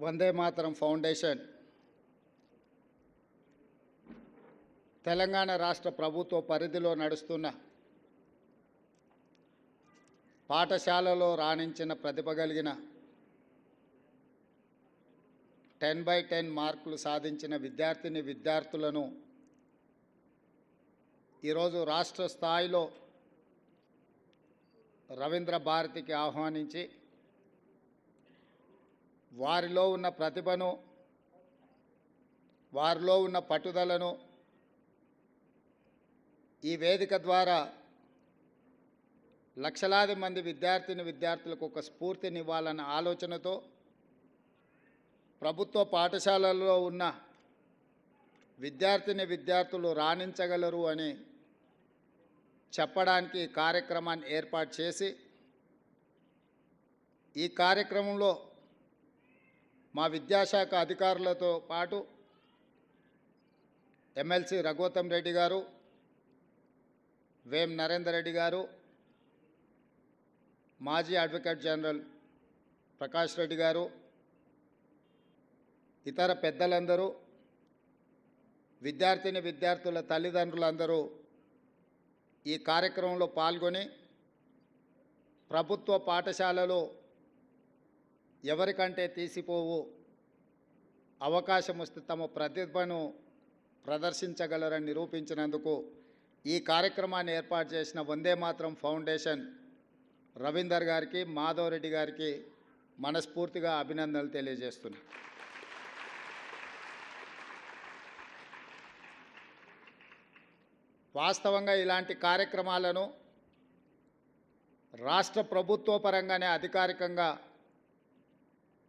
Vande Mataram foundation Telangana రాష్ట్ర ప్రభుత్వ పరిధిలో నడుస్తున్న పాఠశాలలో రాణించిన ప్రతిభ కలిగిన 10/10 మార్కులు సాధించిన విద్యార్థులను ఈరోజు రాష్ట్ర స్థాయిలో రవీంద్ర భారతికి ఆహ్వానించి వారిలో ఉన్న ప్రతిభను, వారిలో ఉన్న పట్టుదలను ఈ వేదిక ద్వారా లక్షలాది మంది విద్యార్థులకు ఒక స్ఫూర్తినివ్వాలన్న ఆలోచనతో ప్రభుత్వ పాఠశాలల్లో ఉన్న విద్యార్థులు రాణించగలరు అని చెప్పడానికి కార్యక్రమాన్ని ఏర్పాటు చేసి ఈ కార్యక్రమంలో మా విద్యాశాఖ అధికారులతో పాటు ఎమ్మెల్సీ రఘోత్తం రెడ్డి గారు, వేం నరేందర్ రెడ్డి గారు, మాజీ అడ్వకేట్ జనరల్ ప్రకాష్ రెడ్డి గారు, ఇతర పెద్దలందరూ, విద్యార్థుల తల్లిదండ్రులందరూ ఈ కార్యక్రమంలో పాల్గొని ప్రభుత్వ పాఠశాలలో ఎవరికంటే తీసిపోవు అవకాశం వస్తే తమ ప్రతిభను ప్రదర్శించగలరని నిరూపించినందుకు ఈ కార్యక్రమాన్ని ఏర్పాటు చేసిన వందే మాతరం ఫౌండేషన్ రవీందర్ గారికి, మాధవ్ రెడ్డి గారికి మనస్ఫూర్తిగా అభినందనలు తెలియజేస్తున్నాను. వాస్తవంగా ఇలాంటి కార్యక్రమాలను రాష్ట్ర ప్రభుత్వ పరంగానే అధికారికంగా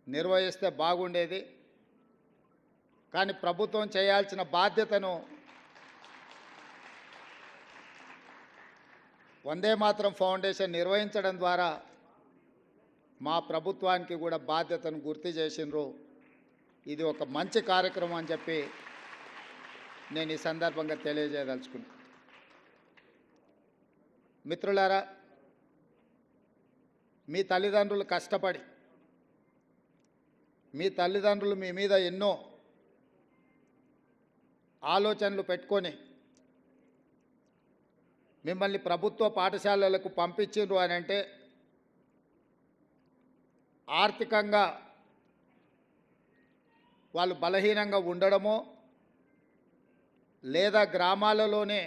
నిర్వహిస్తే బాగుండేది. కానీ ప్రభుత్వం చేయాల్సిన బాధ్యతను వందే మాతరం ఫౌండేషన్ నిర్వహించడం ద్వారా మా ప్రభుత్వానికి కూడా బాధ్యతను గుర్తు చేసినారు. ఇది ఒక మంచి కార్యక్రమం అని చెప్పి నేను ఈ సందర్భంగా తెలియజేయదలుచుకున్నాను. మిత్రులారా, మీ తల్లిదండ్రులు కష్టపడి, మీ తల్లిదండ్రులు మీ మీద ఎన్నో ఆలోచనలు పెట్టుకొని మిమ్మల్ని ప్రభుత్వ పాఠశాలలకు పంపించిండ్రు అని అంటే ఆర్థికంగా వాళ్ళు బలహీనంగా ఉండడమో లేదా గ్రామాలలోనే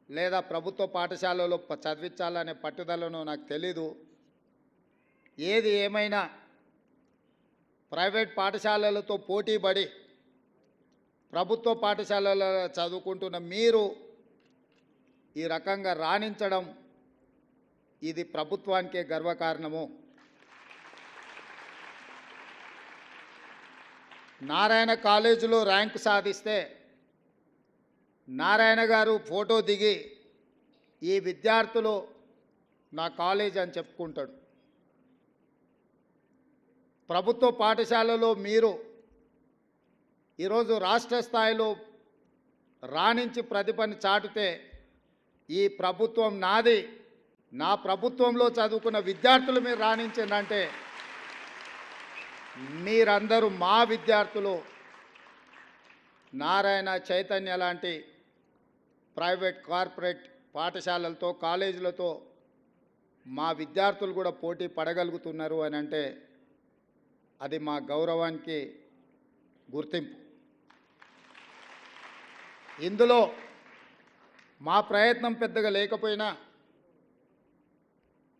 లేదా ప్రభుత్వ పాఠశాలలో చదివించాలనే పట్టుదలను నాకు తెలీదు. ఏది ఏమైనా ప్రైవేట్ పాఠశాలలతో పోటీపడి ప్రభుత్వ పాఠశాలలో చదువుకుంటున్న మీరు ఈ రకంగా రాణించడం ఇది ప్రభుత్వానికే గర్వకారణము. నారాయణ కాలేజీలో ర్యాంకు సాధిస్తే నారాయణ గారు ఫోటో దిగి ఈ విద్యార్థులు నా కాలేజ్ అని చెప్పుకుంటాడు. ప్రభుత్వ పాఠశాలలో మీరు ఈరోజు రాష్ట్ర స్థాయిలో రాణించి ప్రతిభను చాటితే ఈ ప్రభుత్వం నాది, నా ప్రభుత్వంలో చదువుకున్న విద్యార్థులు మీరు రాణించిందంటే మీరందరూ మా విద్యార్థులు. నారాయణ, చైతన్య లాంటి ప్రైవేట్ కార్పొరేట్ పాఠశాలలతో కాలేజీలతో మా విద్యార్థులు కూడా పోటీ పడగలుగుతున్నారు అని అంటే అది మా గౌరవానికి గుర్తింపు. ఇందులో మా ప్రయత్నం పెద్దగా లేకపోయినా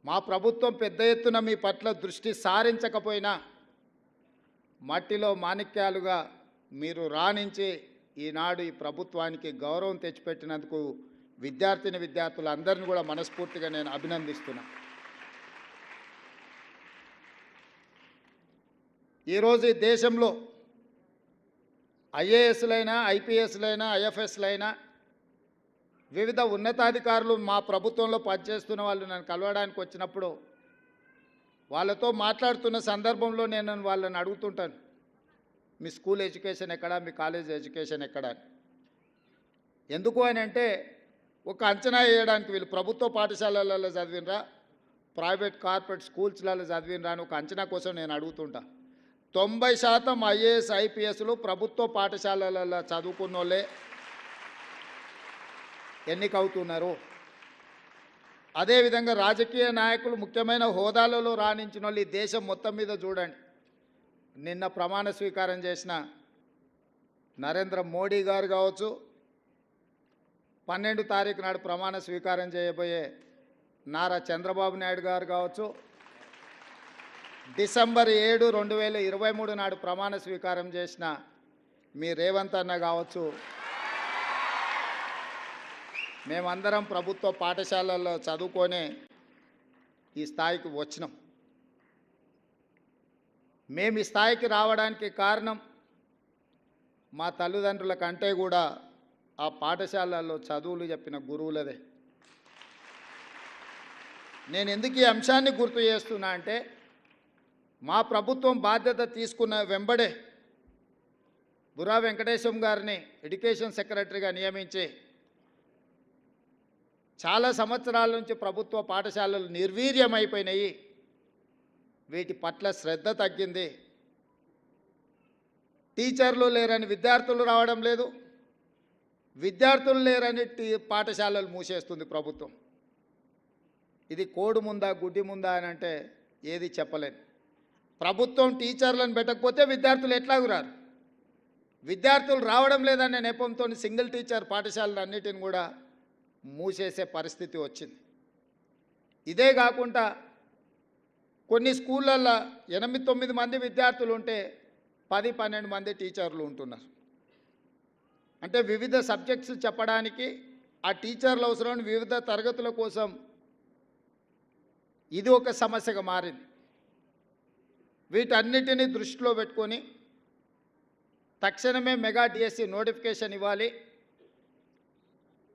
మా ప్రభుత్వం పెద్ద ఎత్తున మీ పట్ల దృష్టి సారించకపోయినా మట్టిలో మాణిక్యాలుగా మీరు రాణించి ఈనాడు ఈ ప్రభుత్వానికి గౌరవం తెచ్చిపెట్టినందుకు విద్యార్థులందరినీ కూడా మనస్ఫూర్తిగా నేను అభినందిస్తున్నా. ఈరోజు ఈ దేశంలో ఐఏఎస్లైనా, ఐపీఎస్లైనా, ఐఎఫ్ఎస్లైనా వివిధ ఉన్నతాధికారులు మా ప్రభుత్వంలో పనిచేస్తున్న వాళ్ళు నన్ను కలవడానికి వచ్చినప్పుడు వాళ్ళతో మాట్లాడుతున్న సందర్భంలో నేను వాళ్ళని అడుగుతుంటాను, మీ స్కూల్ ఎడ్యుకేషన్ ఎక్కడా, మీ కాలేజ్ ఎడ్యుకేషన్ ఎక్కడా. ఎందుకు అని అంటే ఒక అంచనా వేయడానికి వీళ్ళు ప్రభుత్వ పాఠశాలలలో చదివినరా, ప్రైవేట్ కార్పొరేట్ స్కూల్స్లలో చదివినరా అని ఒక అంచనా కోసం నేను అడుగుతుంటా. 90% ఐఏఎస్ ఐపీఎస్లు ప్రభుత్వ పాఠశాలలలో చదువుకున్నోళ్ళే ఎన్నికవుతున్నారు. అదేవిధంగా రాజకీయ నాయకులు ముఖ్యమైన హోదాలలో రాణించిన వాళ్ళు ఈ దేశం మొత్తం మీద చూడండి. నిన్న ప్రమాణ స్వీకారం చేసిన నరేంద్ర మోడీ గారు కావచ్చు, 12 తారీఖు నాడు ప్రమాణ స్వీకారం చేయబోయే నారా చంద్రబాబు నాయుడు గారు కావచ్చు, డిసెంబర్ 7, 2023 నాడు ప్రమాణ స్వీకారం చేసిన మీ రేవంత్ అన్న కావచ్చు, మేమందరం ప్రభుత్వ పాఠశాలల్లో చదువుకొనే ఈ స్థాయికి వచ్చినాం. మేము ఈ స్థాయికి రావడానికి కారణం మా తల్లిదండ్రుల కంటే కూడా ఆ పాఠశాలల్లో చదువులు చెప్పిన గురువులదే. నేను ఎందుకు ఈ అంశాన్ని గుర్తు చేస్తున్నా అంటే, మా ప్రభుత్వం బాధ్యత తీసుకున్న వెంబడే బుర్రా వెంకటేశం గారిని ఎడ్యుకేషన్ సెక్రటరీగా నియమించి చాలా సంవత్సరాల నుంచి ప్రభుత్వ పాఠశాలలు నిర్వీర్యమైపోయినాయి. వీటి పట్ల శ్రద్ధ తగ్గింది. టీచర్లు లేరని విద్యార్థులు రావడం లేదు, విద్యార్థులు లేరని పాఠశాలలు మూసేస్తుంది ప్రభుత్వం. ఇది కోడు ముందా గుడ్డి ముందా అని అంటే ఏది చెప్పలేదు. ప్రభుత్వం టీచర్లను పెట్టకపోతే విద్యార్థులు ఎట్లాగూ రారు. విద్యార్థులు రావడం లేదనే నెపంతో సింగిల్ టీచర్ పాఠశాలలు అన్నిటిని కూడా మూసేసే పరిస్థితి వచ్చింది. ఇదే కాకుండా కొన్ని స్కూళ్ళల్లో 8-9 మంది విద్యార్థులు ఉంటే 10-12 మంది టీచర్లు ఉంటున్నారు. అంటే వివిధ సబ్జెక్ట్స్ చెప్పడానికి ఆ టీచర్లు అవసరం, వివిధ తరగతుల కోసం ఇది ఒక సమస్యగా మారింది. వీటన్నిటిని దృష్టిలో పెట్టుకొని తక్షణమే మెగా డిఎస్సి నోటిఫికేషన్ ఇవ్వాలి.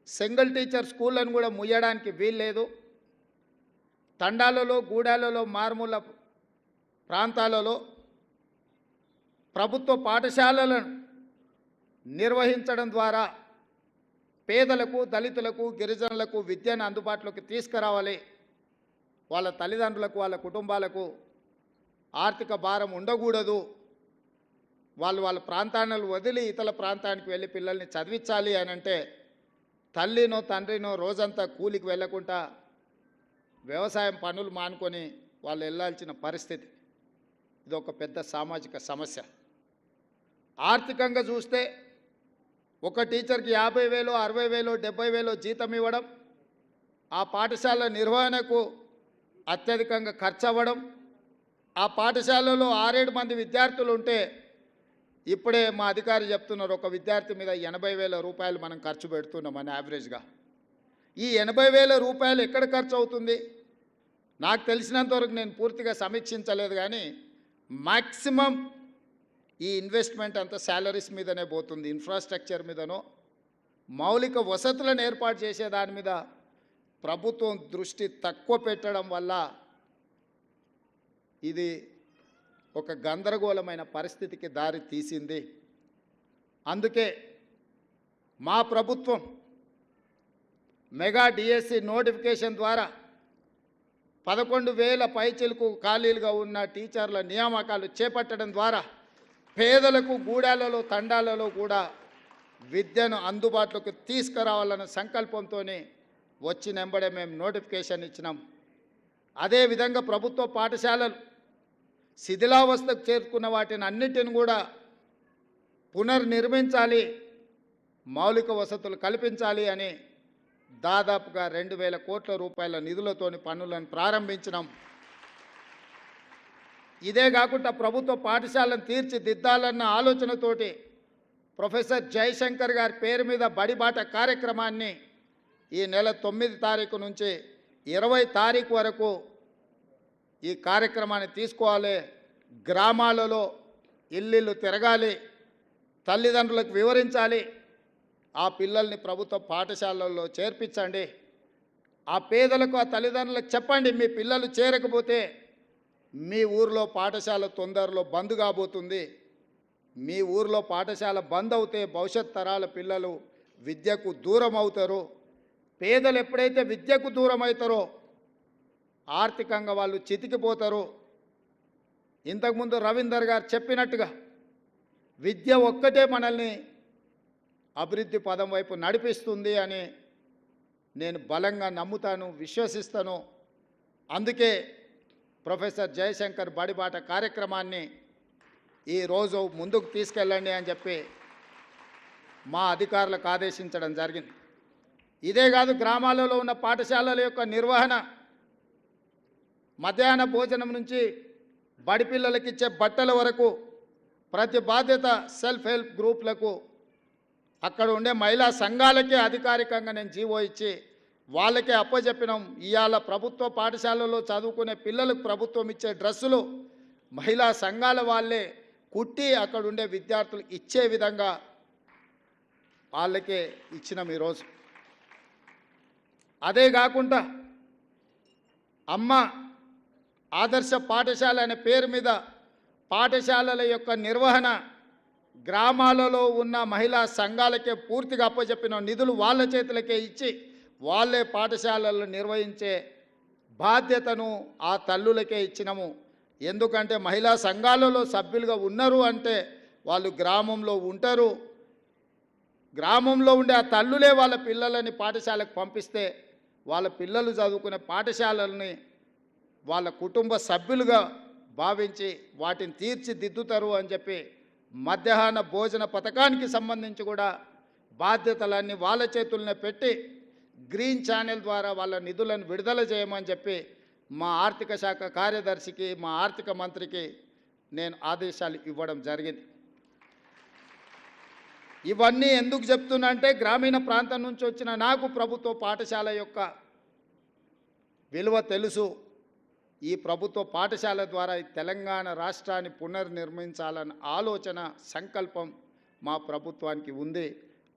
సింగిల్ టీచర్ స్కూళ్ళను కూడా ముయ్యడానికి వీల్లేదు. తండాలలో, గూడాలలో, మారుమూల ప్రాంతాలలో ప్రభుత్వ పాఠశాలలను నిర్వహించడం ద్వారా పేదలకు, దళితులకు, గిరిజనులకు విద్యను అందుబాటులోకి తీసుకురావాలి. వాళ్ళ తల్లిదండ్రులకు, వాళ్ళ కుటుంబాలకు ఆర్థిక భారం ఉండకూడదు. వాళ్ళ ప్రాంతాలను వదిలి ఇతర ప్రాంతానికి వెళ్ళి పిల్లల్ని చదివించాలి అని అంటే తల్లినో తండ్రినో రోజంతా కూలికి వెళ్ళకుండా వ్యవసాయం పనులు మానుకొని వాళ్ళు వెళ్ళాల్సిన పరిస్థితి. ఇది ఒక పెద్ద సామాజిక సమస్య. ఆర్థికంగా చూస్తే ఒక టీచర్కి 50,000, 60,000, 70,000 జీతం ఇవ్వడం, ఆ పాఠశాల నిర్వహణకు అత్యధికంగా ఖర్చు అవ్వడం, ఆ పాఠశాలలో 6-7 మంది విద్యార్థులు ఉంటే ఇప్పుడే మా అధికారి చెప్తున్నారు, ఒక విద్యార్థి మీద 80,000 రూపాయలు మనం ఖర్చు పెడుతున్నామని యావరేజ్గా. ఈ 80,000 రూపాయలు ఎక్కడ ఖర్చు అవుతుంది? నాకు తెలిసినంతవరకు నేను పూర్తిగా సమీక్షించలేదు, కానీ మ్యాక్సిమం ఈ ఇన్వెస్ట్మెంట్ అంతా శాలరీస్ మీదనే పోతుంది. ఇన్ఫ్రాస్ట్రక్చర్ మీదనో మౌలిక వసతులను ఏర్పాటు చేసే దాని మీద ప్రభుత్వం దృష్టి తక్కువ పెట్టడం వల్ల ఇది ఒక గందరగోళమైన పరిస్థితికి దారి తీసింది. అందుకే మా ప్రభుత్వం మెగా డిఎస్సి నోటిఫికేషన్ ద్వారా 11,000 పైచిలకు ఖాళీలుగా ఉన్న టీచర్ల నియామకాలు చేపట్టడం ద్వారా పేదలకు, గూడాలలో, తండాలలో కూడా విద్యను అందుబాటులోకి తీసుకురావాలన్న సంకల్పంతో వచ్చినెంబడే మేము నోటిఫికేషన్ ఇచ్చినాం. అదేవిధంగా ప్రభుత్వ పాఠశాలలు శిథిలావస్థకు చేరుకున్న వాటిని అన్నిటిని కూడా పునర్నిర్మించాలి, మౌలిక వసతులు కల్పించాలి అని దాదాపుగా 2,000 కోట్ల రూపాయల నిధులతోని పనులను ప్రారంభించినాం. ఇదే కాకుండా ప్రభుత్వ పాఠశాలను తీర్చిదిద్దాలన్న ఆలోచనతోటి ప్రొఫెసర్ జయశంకర్ గారి పేరు మీద బడిబాట కార్యక్రమాన్ని ఈ నెల 9 తారీఖు నుంచి 20 తారీఖు వరకు ఈ కార్యక్రమాన్ని తీసుకోవాలి. గ్రామాలలో ఇల్లు తిరగాలి, తల్లిదండ్రులకు వివరించాలి, ఆ పిల్లల్ని ప్రభుత్వ పాఠశాలల్లో చేర్పించండి. ఆ పేదలకు, ఆ తల్లిదండ్రులకు చెప్పండి, మీ పిల్లలు చేరకపోతే మీ ఊర్లో పాఠశాల తొందరలో బంద్ కాబోతుంది. మీ ఊర్లో పాఠశాల బంద్ అవుతే భవిష్యత్ తరాల పిల్లలు విద్యకు దూరం అవుతారు. పేదలు ఎప్పుడైతే విద్యకు దూరం అవుతారో ఆర్థికంగా వాళ్ళు చితికిపోతారు. ఇంతకుముందు రవీందర్ గారు చెప్పినట్టుగా విద్య ఒక్కటే మనల్ని అభివృద్ధి పదం వైపు నడిపిస్తుంది అని నేను బలంగా నమ్ముతాను, విశ్వసిస్తాను. అందుకే ప్రొఫెసర్ జయశంకర్ బడిబాట కార్యక్రమాన్ని ఈరోజు ముందుకు తీసుకెళ్ళండి అని చెప్పి మా అధికారులకు ఆదేశించడం జరిగింది. ఇదే కాదు, గ్రామాలలో ఉన్న పాఠశాలల యొక్క నిర్వహణ, మధ్యాహ్న భోజనం నుంచి బడి పిల్లలకి ఇచ్చే బట్టల వరకు ప్రతి బాధ్యత సెల్ఫ్ హెల్ప్ గ్రూప్లకు, అక్కడ ఉండే మహిళా సంఘాలకే అధికారికంగా నేను జీవో ఇచ్చి వాళ్ళకే అప్పచెప్పినాం. ఇవాళ ప్రభుత్వ పాఠశాలలో చదువుకునే పిల్లలకు ప్రభుత్వం ఇచ్చే డ్రెస్సులు మహిళా సంఘాల వాళ్ళే కుట్టి అక్కడ ఉండే విద్యార్థులు ఇచ్చే విధంగా వాళ్ళకే ఇచ్చినాం ఈరోజు. అదే కాకుండా అమ్మ ఆదర్శ పాఠశాల అనే పేరు మీద పాఠశాలల యొక్క నిర్వహణ గ్రామాలలో ఉన్న మహిళా సంఘాలకే పూర్తిగా అప్పచెప్పిన నిధులు వాళ్ళ చేతులకే ఇచ్చి వాళ్ళే పాఠశాలలు నిర్వహించే బాధ్యతను ఆ తల్లులకే ఇచ్చినాము. ఎందుకంటే మహిళా సంఘాలలో సభ్యులుగా ఉన్నారు అంటే వాళ్ళు గ్రామంలో ఉంటారు. గ్రామంలో ఉండే ఆ తల్లులే వాళ్ళ పిల్లలని పాఠశాలకు పంపిస్తే వాళ్ళ పిల్లలు చదువుకునే పాఠశాలల్ని వాళ్ళ కుటుంబ సభ్యులుగా భావించి వాటిని తీర్చిదిద్దుతారు అని చెప్పి మధ్యాహ్న భోజన పథకానికి సంబంధించి కూడా బాధ్యతలన్నీ వాళ్ళ చేతుల్నే పెట్టి గ్రీన్ ఛానల్ ద్వారా వాళ్ళ నిధులను విడుదల చేయమని చెప్పి మా ఆర్థిక శాఖ కార్యదర్శికి, మా ఆర్థిక మంత్రికి నేను ఆదేశాలు ఇవ్వడం జరిగింది. ఇవన్నీ ఎందుకు చెప్తున్నా అంటే గ్రామీణ ప్రాంతం నుంచి వచ్చిన నాకు ప్రభుత్వ పాఠశాల యొక్క విలువ తెలుసు. ఈ ప్రభుత్వ పాఠశాల ద్వారా ఈ తెలంగాణ రాష్ట్రాన్ని పునర్నిర్మించాలన్న ఆలోచన, సంకల్పం మా ప్రభుత్వానికి ఉంది.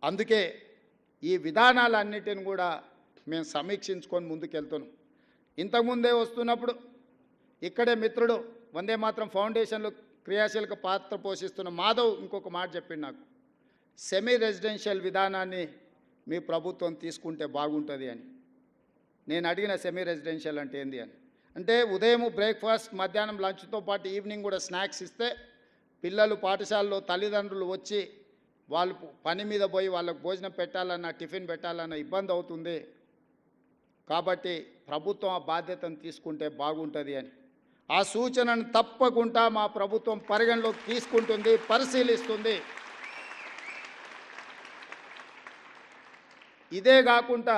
అందుకే ఈ విధానాలన్నిటిని కూడా మేము సమీక్షించుకొని ముందుకెళ్తున్నాం. ఇంతకుముందే వస్తున్నప్పుడు ఇక్కడే మిత్రుడు వందే మాత్రం ఫౌండేషన్లో క్రియాశీలక పాత్ర పోషిస్తున్న మాధవ్ ఇంకొక మాట చెప్పిండు నాకు, సెమీ రెసిడెన్షియల్ విధానాన్ని మీ ప్రభుత్వం తీసుకుంటే బాగుంటుంది అని. నేను అడిగిన సెమీ రెసిడెన్షియల్ అంటే ఏంది అని. అంటే ఉదయం బ్రేక్ఫాస్ట్, మధ్యాహ్నం లంచ్తో పాటు ఈవినింగ్ కూడా స్నాక్స్ ఇస్తే పిల్లలు పాఠశాలలో తల్లిదండ్రులు వచ్చి వాళ్ళు పని మీద పోయి వాళ్ళకు భోజనం పెట్టాలన్నా టిఫిన్ పెట్టాలన్నా ఇబ్బంది అవుతుంది. కాబట్టి ప్రభుత్వం ఆ బాధ్యతను తీసుకుంటే బాగుంటుంది అని. ఆ సూచనను తప్పకుండా మా ప్రభుత్వం పరిగణలోకి తీసుకుంటుంది, పరిశీలిస్తుంది. ఇదే కాకుండా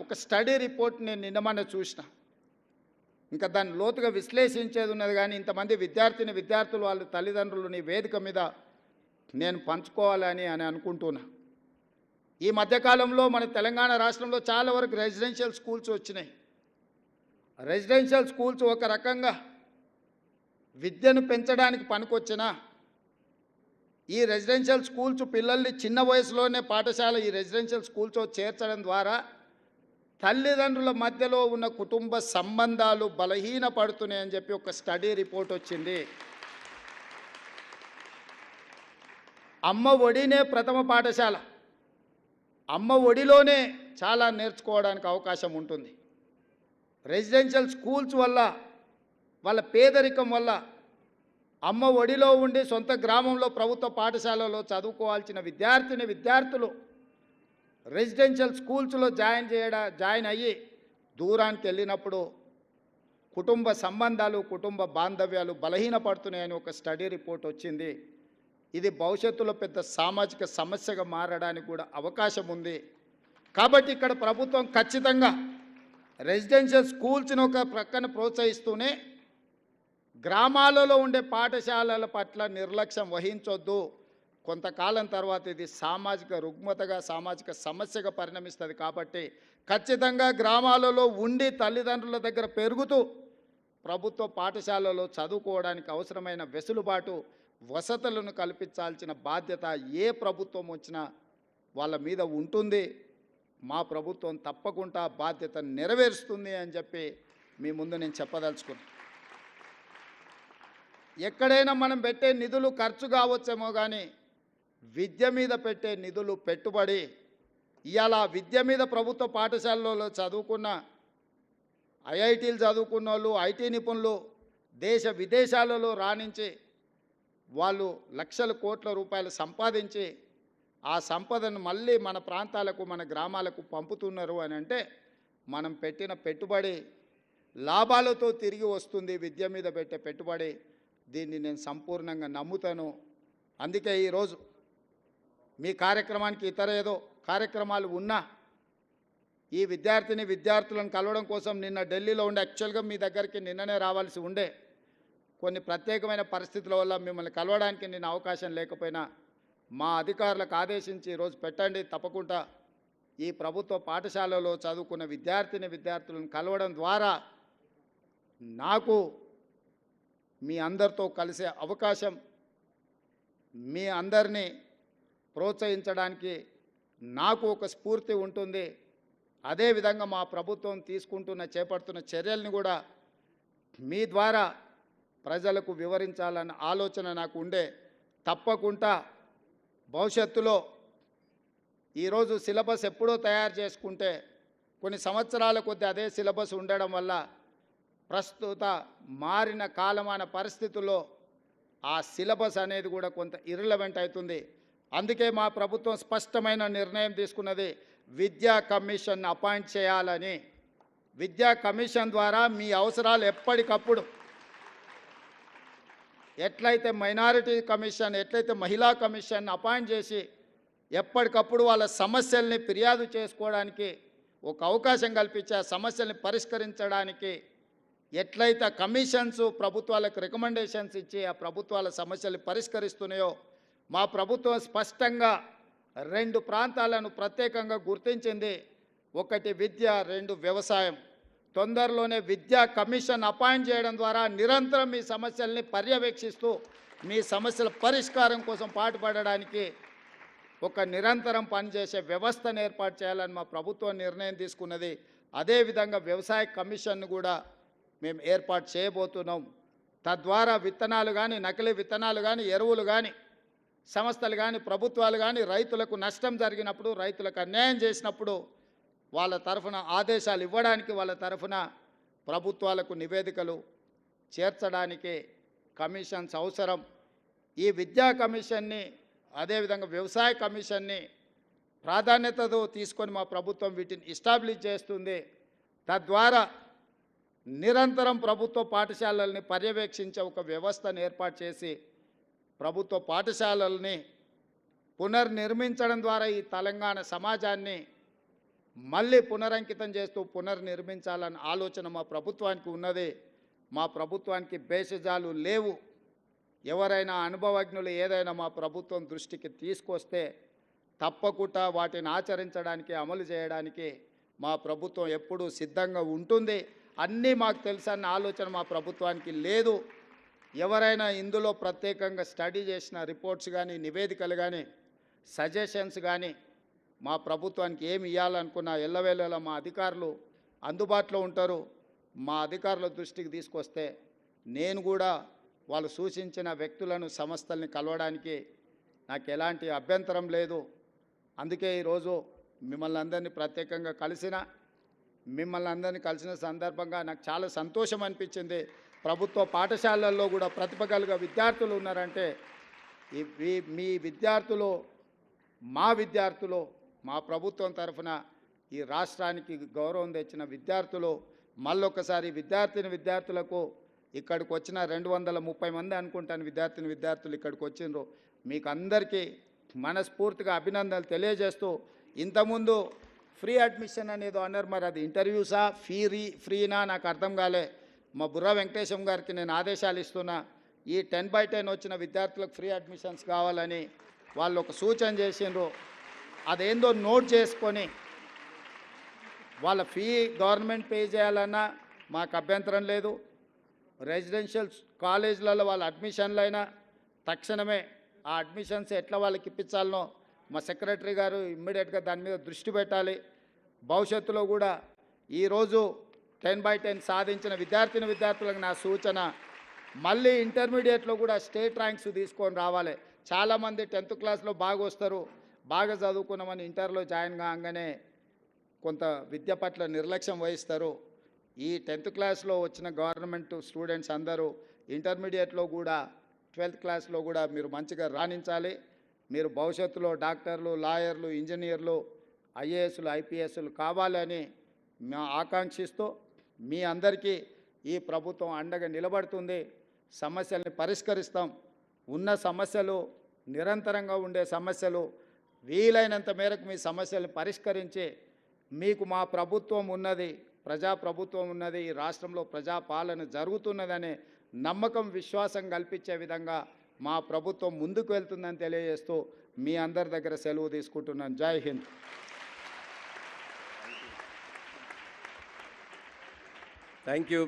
ఒక స్టడీ రిపోర్ట్ నేను నిన్నమన్న చూసిన, ఇంకా దాన్ని లోతుగా విశ్లేషించేది ఉన్నది. కానీ ఇంతమంది విద్యార్థులు వాళ్ళ తల్లిదండ్రులని వేదిక మీద నేను పంచుకోవాలని అనుకుంటున్నా. ఈ మధ్యకాలంలో మన తెలంగాణ రాష్ట్రంలో చాలా వరకు రెసిడెన్షియల్ స్కూల్స్ వచ్చినాయి. రెసిడెన్షియల్ స్కూల్స్ ఒక రకంగా విద్యను పెంచడానికి పనికొచ్చినా ఈ రెసిడెన్షియల్ స్కూల్స్ పిల్లల్ని చిన్న వయసులోనే పాఠశాల ఈ రెసిడెన్షియల్ స్కూల్స్ చేర్చడం ద్వారా తల్లిదండ్రుల మధ్యలో ఉన్న కుటుంబ సంబంధాలు బలహీనపడుతున్నాయని చెప్పి ఒక స్టడీ రిపోర్ట్ వచ్చింది. అమ్మ ఒడినే ప్రథమ పాఠశాల. అమ్మ ఒడిలోనే చాలా నేర్చుకోవడానికి అవకాశం ఉంటుంది. రెసిడెన్షియల్ స్కూల్స్ వల్ల, వాళ్ళ పేదరికం వల్ల అమ్మ ఒడిలో ఉండి సొంత గ్రామంలో ప్రభుత్వ పాఠశాలలో చదువుకోవాల్సిన విద్యార్థులు రెసిడెన్షియల్ స్కూల్స్లో జాయిన్ అయ్యి దూరానికి వెళ్ళినప్పుడు కుటుంబ సంబంధాలు, కుటుంబ బాంధవ్యాలు బలహీనపడుతున్నాయని ఒక స్టడీ రిపోర్ట్ వచ్చింది. ఇది భవిష్యత్తులో పెద్ద సామాజిక సమస్యగా మారడానికి కూడా అవకాశం ఉంది. కాబట్టి ఇక్కడ ప్రభుత్వం ఖచ్చితంగా రెసిడెన్షియల్ స్కూల్స్ని ఒక ప్రక్కన ప్రోత్సహిస్తూనే గ్రామాలలో ఉండే పాఠశాలల పట్ల నిర్లక్ష్యం వహించొద్దు. కొంతకాలం తర్వాత ఇది సామాజిక రుగ్మతగా, సామాజిక సమస్యగా పరిణమిస్తుంది. కాబట్టి ఖచ్చితంగా గ్రామాలలో ఉండి తల్లిదండ్రుల దగ్గర పెరుగుతూ ప్రభుత్వ పాఠశాలలో చదువుకోవడానికి అవసరమైన వెసులుబాటు, వసతులను కల్పించాల్సిన బాధ్యత ఏ ప్రభుత్వం వచ్చినా వాళ్ళ మీద ఉంటుంది. మా ప్రభుత్వం తప్పకుండా బాధ్యత నెరవేరుస్తుంది అని చెప్పి మీ ముందు నేను చెప్పదలుచుకున్నాను. ఎక్కడైనా మనం పెట్టే నిధులు ఖర్చు కావచ్చేమో కానీ విద్య మీద పెట్టే నిధులు పెట్టుబడి. ఇవాళ విద్య మీద ప్రభుత్వ పాఠశాలలో చదువుకున్న ఐఐటీలు చదువుకున్న వాళ్ళు, ఐటీ నిపుణులు దేశ విదేశాలలో రాణించి వాళ్ళు లక్షల కోట్ల రూపాయలు సంపాదించి ఆ సంపదను మళ్ళీ మన ప్రాంతాలకు, మన గ్రామాలకు పంపుతున్నారు అని అంటే మనం పెట్టిన పెట్టుబడి లాభాలతో తిరిగి వస్తుంది. విద్య మీద పెట్టే పెట్టుబడి, దీన్ని నేను సంపూర్ణంగా నమ్ముతాను. అందుకే ఈరోజు మీ కార్యక్రమానికి ఇతర ఏదో కార్యక్రమాలు ఉన్నా ఈ విద్యార్థులను కలవడం కోసం నిన్న ఢిల్లీలో ఉండే, యాక్చువల్గా మీ దగ్గరికి నిన్ననే రావాల్సి ఉండే, కొన్ని ప్రత్యేకమైన పరిస్థితుల వల్ల మిమ్మల్ని కలవడానికి నేను అవకాశం లేకపోయినా మా అధికారులకు ఆదేశించి ఈరోజు పెట్టండి, తప్పకుండా ఈ ప్రభుత్వ పాఠశాలలో చదువుకున్న విద్యార్థులను కలవడం ద్వారా నాకు మీ అందరితో కలిసే అవకాశం, మీ అందరినీ ప్రోత్సహించడానికి నాకు ఒక స్ఫూర్తి ఉంటుంది. అదేవిధంగా మా ప్రభుత్వం చేపడుతున్న చర్యల్ని కూడా మీ ద్వారా ప్రజలకు వివరించాలన్న ఆలోచన నాకు ఉండే. తప్పకుండా భవిష్యత్తులో ఈరోజు సిలబస్ ఎప్పుడో తయారు చేసుకుంటే కొన్ని సంవత్సరాల కొద్దీ అదే సిలబస్ ఉండడం వల్ల ప్రస్తుత మారిన కాలమాన పరిస్థితుల్లో ఆ సిలబస్ అనేది కూడా కొంత ఇర్రిలవెంట్ అవుతుంది. అందుకే మా ప్రభుత్వం స్పష్టమైన నిర్ణయం తీసుకున్నది, విద్యా కమిషన్ అపాయింట్ చేయాలని. విద్యా కమిషన్ ద్వారా మీ అవసరాలు ఎప్పటికప్పుడు, ఎట్లయితే మైనారిటీ కమిషన్, ఎట్లయితే మహిళా కమిషన్ అపాయింట్ చేసి ఎప్పటికప్పుడు వాళ్ళ సమస్యల్ని ఫిర్యాదు చేసుకోవడానికి ఒక అవకాశం కల్పించి ఆ సమస్యల్ని పరిష్కరించడానికి ఎట్లయితే కమిషన్స్ ప్రభుత్వాలకు రికమెండేషన్స్ ఇచ్చి ఆ ప్రభుత్వాల సమస్యలు పరిష్కరిస్తున్నాయో, మా ప్రభుత్వం స్పష్టంగా 2 ప్రాంతాలను ప్రత్యేకంగా గుర్తించింది. 1 విద్య, 2 వ్యవసాయం. తొందరలోనే విద్యా కమిషన్ అపాయింట్ చేయడం ద్వారా నిరంతరం మీ సమస్యల్ని పర్యవేక్షిస్తూ మీ సమస్యల పరిష్కారం కోసం పాటుపడడానికి ఒక నిరంతరం పనిచేసే వ్యవస్థను ఏర్పాటు చేయాలని మా ప్రభుత్వం నిర్ణయం తీసుకున్నది. అదేవిధంగా వ్యవసాయ కమిషన్ను కూడా మేము ఏర్పాటు చేయబోతున్నాం. తద్వారా విత్తనాలు కానీ, నకిలీ విత్తనాలు కానీ, ఎరువులు కానీ, సంస్థలు కానీ, ప్రభుత్వాలు కానీ రైతులకు నష్టం జరిగినప్పుడు, రైతులకు అన్యాయం చేసినప్పుడు వాళ్ళ తరఫున ఆదేశాలు ఇవ్వడానికి, వాళ్ళ తరఫున ప్రభుత్వాలకు నివేదికలు చేర్చడానికి కమిషన్స్ అవసరం. ఈ విద్యా కమిషన్ని, అదేవిధంగా వ్యవసాయ కమిషన్ని ప్రాధాన్యతతో తీసుకొని మా ప్రభుత్వం వీటిని ఎస్టాబ్లిష్ చేస్తుంది. తద్వారా నిరంతరం ప్రభుత్వ పాఠశాలల్ని పర్యవేక్షించే ఒక వ్యవస్థను ఏర్పాటు చేసి ప్రభుత్వ పాఠశాలల్ని పునర్నిర్మించడం ద్వారా ఈ తెలంగాణ సమాజాన్ని మళ్ళీ పునరంకితం చేస్తూ పునర్నిర్మించాలన్న ఆలోచన మా ప్రభుత్వానికి ఉన్నది. మా ప్రభుత్వానికి భేషజాలు లేవు. ఎవరైనా అనుభవజ్ఞులు ఏదైనా మా ప్రభుత్వం దృష్టికి తీసుకొస్తే తప్పకుండా వాటిని ఆచరించడానికి, అమలు చేయడానికి మా ప్రభుత్వం ఎప్పుడూ సిద్ధంగా ఉంటుంది. అన్నీ మాకు తెలుసన్న ఆలోచన మా ప్రభుత్వానికి లేదు. ఎవరైనా ఇందులో ప్రత్యేకంగా స్టడీ చేసిన రిపోర్ట్స్ కానీ, నివేదికలు కానీ, సజెషన్స్ కానీ మా ప్రభుత్వానికి ఏమి ఇవ్వాలనుకున్నా ఎల్లవేళలా మా అధికారులు అందుబాటులో ఉంటారు. మా అధికారుల దృష్టికి తీసుకొస్తే నేను కూడా వాళ్ళు సూచించిన వ్యక్తులను, సంస్థల్ని కలవడానికి నాకు ఎలాంటి అభ్యంతరం లేదు. అందుకే ఈరోజు మిమ్మల్ని అందరినీ ప్రత్యేకంగా కలిసిన సందర్భంగా నాకు చాలా సంతోషం అనిపించింది. ప్రభుత్వ పాఠశాలల్లో కూడా ప్రతిభ కలిగిన విద్యార్థులు ఉన్నారంటే మీ విద్యార్థులు, మా ప్రభుత్వం తరఫున ఈ రాష్ట్రానికి గౌరవం తెచ్చిన విద్యార్థులు, మళ్ళొకసారి విద్యార్థులకు ఇక్కడికి వచ్చిన 230 మంది అనుకుంటాను విద్యార్థులు ఇక్కడికి వచ్చిండ్రు. మీకు అందరికీ మనస్ఫూర్తిగా అభినందనలు తెలియజేస్తూ, ఇంతకుముందు ఫ్రీ అడ్మిషన్ అనేది అన్నారు, మరి అది ఇంటర్వ్యూసా ఫ్రీనా నాకు అర్థం కాలే. మా బుర్రా వెంకటేశం గారికి నేను ఆదేశాలు ఇస్తున్నా, ఈ 10/10 వచ్చిన విద్యార్థులకు ఫ్రీ అడ్మిషన్స్ కావాలని వాళ్ళు ఒక సూచన చేసిండ్రు. అదేందో నోట్ చేసుకొని వాళ్ళ ఫీ గవర్నమెంట్ పే చేయాలన్నా మాకు అభ్యంతరం లేదు. రెసిడెన్షియల్ కాలేజీలలో వాళ్ళ అడ్మిషన్లైనా తక్షణమే ఆ అడ్మిషన్స్ ఎట్లా వాళ్ళకి ఇప్పించాలనో మా సెక్రటరీ గారు ఇమ్మీడియట్గా దాని మీద దృష్టి పెట్టాలి. భవిష్యత్తులో కూడా ఈరోజు 10/10 సాధించిన విద్యార్థులకు నా సూచన, మళ్ళీ ఇంటర్మీడియట్లో కూడా స్టేట్ ర్యాంక్స్ తీసుకొని రావాలి. చాలామంది 10th క్లాస్లో బాగా వస్తారు, బాగా చదువుకున్నామని ఇంటర్లో జాయిన్ కాగానే కొంత విద్య పట్ల నిర్లక్ష్యం వహిస్తారు. ఈ 10th క్లాస్లో వచ్చిన గవర్నమెంట్ స్టూడెంట్స్ అందరూ ఇంటర్మీడియట్లో కూడా 12th క్లాస్లో కూడా మీరు మంచిగా రాణించాలి. మీరు భవిష్యత్తులో డాక్టర్లు, లాయర్లు, ఇంజనీర్లు, ఐఏఎస్లు, ఐపీఎస్లు కావాలని మేము ఆకాంక్షిస్తూ మీ అందరికీ ఈ ప్రభుత్వం అండగా నిలబడుతుంది. సమస్యల్ని పరిష్కరిస్తాం. ఉన్న సమస్యలు, నిరంతరంగా ఉండే సమస్యలు, వీలైనంత మేరకు మీ సమస్యలను పరిష్కరించి మీకు మా ప్రభుత్వం ఉన్నది, ప్రజాప్రభుత్వం ఉన్నది, ఈ రాష్ట్రంలో ప్రజాపాలన జరుగుతున్నదనే నమ్మకం, విశ్వాసం కల్పించే విధంగా మా ప్రభుత్వం ముందుకు వెళ్తుందని తెలియజేస్తూ మీ అందరి దగ్గర సెలవు తీసుకుంటున్నాను. జై హింద్. Thank you.